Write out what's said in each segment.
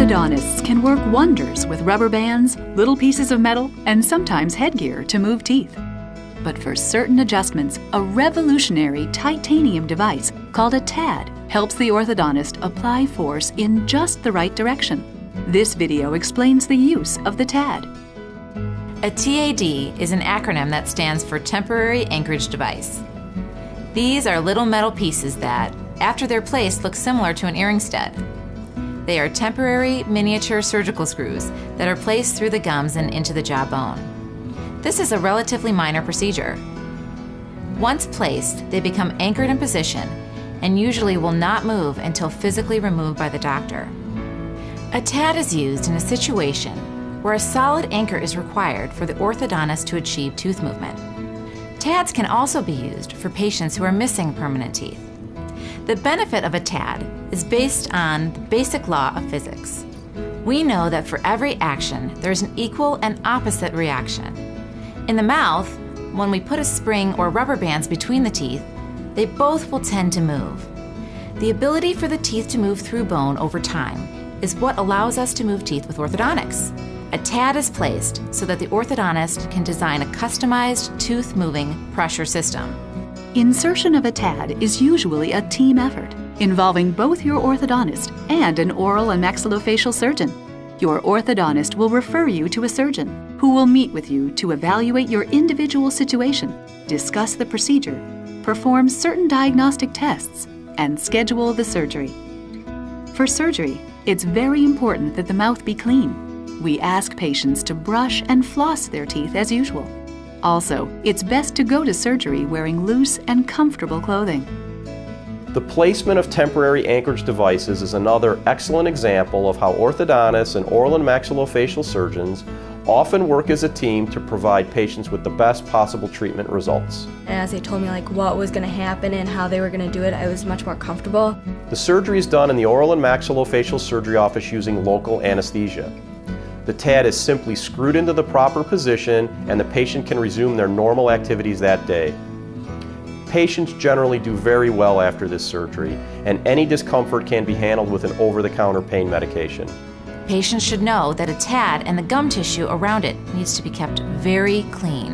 Orthodontists can work wonders with rubber bands, little pieces of metal, and sometimes headgear to move teeth. But for certain adjustments, a revolutionary titanium device called a TAD helps the orthodontist apply force in just the right direction. This video explains the use of the TAD. A TAD is an acronym that stands for Temporary Anchorage Device. These are little metal pieces that, after they're placed, look similar to an earring stud. They are temporary miniature surgical screws that are placed through the gums and into the jawbone. This is a relatively minor procedure. Once placed, they become anchored in position and usually will not move until physically removed by the doctor. A TAD is used in a situation where a solid anchor is required for the orthodontist to achieve tooth movement. TADs can also be used for patients who are missing permanent teeth. The benefit of a TAD is based on the basic law of physics. We know that for every action, there is an equal and opposite reaction. In the mouth, when we put a spring or rubber bands between the teeth, they both will tend to move. The ability for the teeth to move through bone over time is what allows us to move teeth with orthodontics. A TAD is placed so that the orthodontist can design a customized tooth-moving pressure system. Insertion of a TAD is usually a team effort, involving both your orthodontist and an oral and maxillofacial surgeon. Your orthodontist will refer you to a surgeon who will meet with you to evaluate your individual situation, discuss the procedure, perform certain diagnostic tests, and schedule the surgery. For surgery, it's very important that the mouth be clean. We ask patients to brush and floss their teeth as usual. Also, it's best to go to surgery wearing loose and comfortable clothing. The placement of temporary anchorage devices is another excellent example of how orthodontists and oral and maxillofacial surgeons often work as a team to provide patients with the best possible treatment results. And as they told me what was going to happen and how they were going to do it, I was much more comfortable. The surgery is done in the oral and maxillofacial surgery office using local anesthesia. The TAD is simply screwed into the proper position and the patient can resume their normal activities that day. Patients generally do very well after this surgery, and any discomfort can be handled with an over-the-counter pain medication. Patients should know that a TAD and the gum tissue around it needs to be kept very clean.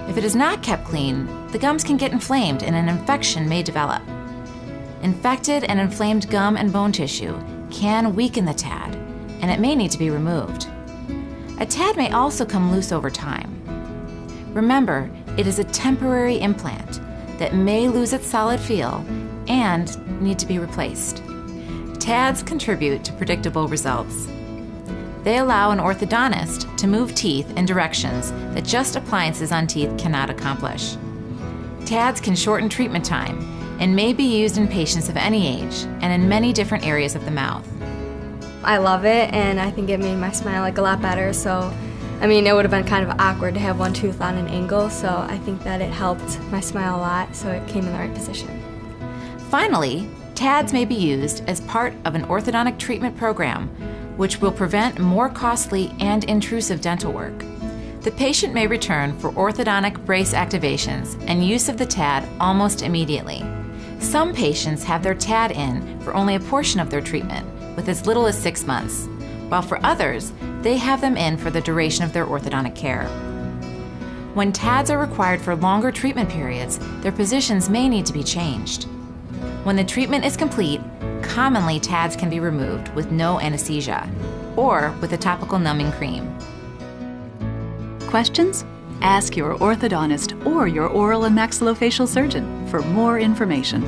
If it is not kept clean, the gums can get inflamed and an infection may develop. Infected and inflamed gum and bone tissue can weaken the TAD, and it may need to be removed. A TAD may also come loose over time. Remember, it is a temporary implant that may lose its solid feel and need to be replaced. TADs contribute to predictable results. They allow an orthodontist to move teeth in directions that just appliances on teeth cannot accomplish. TADs can shorten treatment time and may be used in patients of any age and in many different areas of the mouth. I love it, and I think it made my smile a lot better. So, it would have been kind of awkward to have one tooth on an angle, so I think that it helped my smile a lot, so it came in the right position. Finally, TADs may be used as part of an orthodontic treatment program, which will prevent more costly and intrusive dental work. The patient may return for orthodontic brace activations and use of the TAD almost immediately. Some patients have their TAD in for only a portion of their treatment, with as little as 6 months, while for others, they have them in for the duration of their orthodontic care. When TADs are required for longer treatment periods, their positions may need to be changed. When the treatment is complete, commonly TADs can be removed with no anesthesia or with a topical numbing cream. Questions? Ask your orthodontist or your oral and maxillofacial surgeon for more information.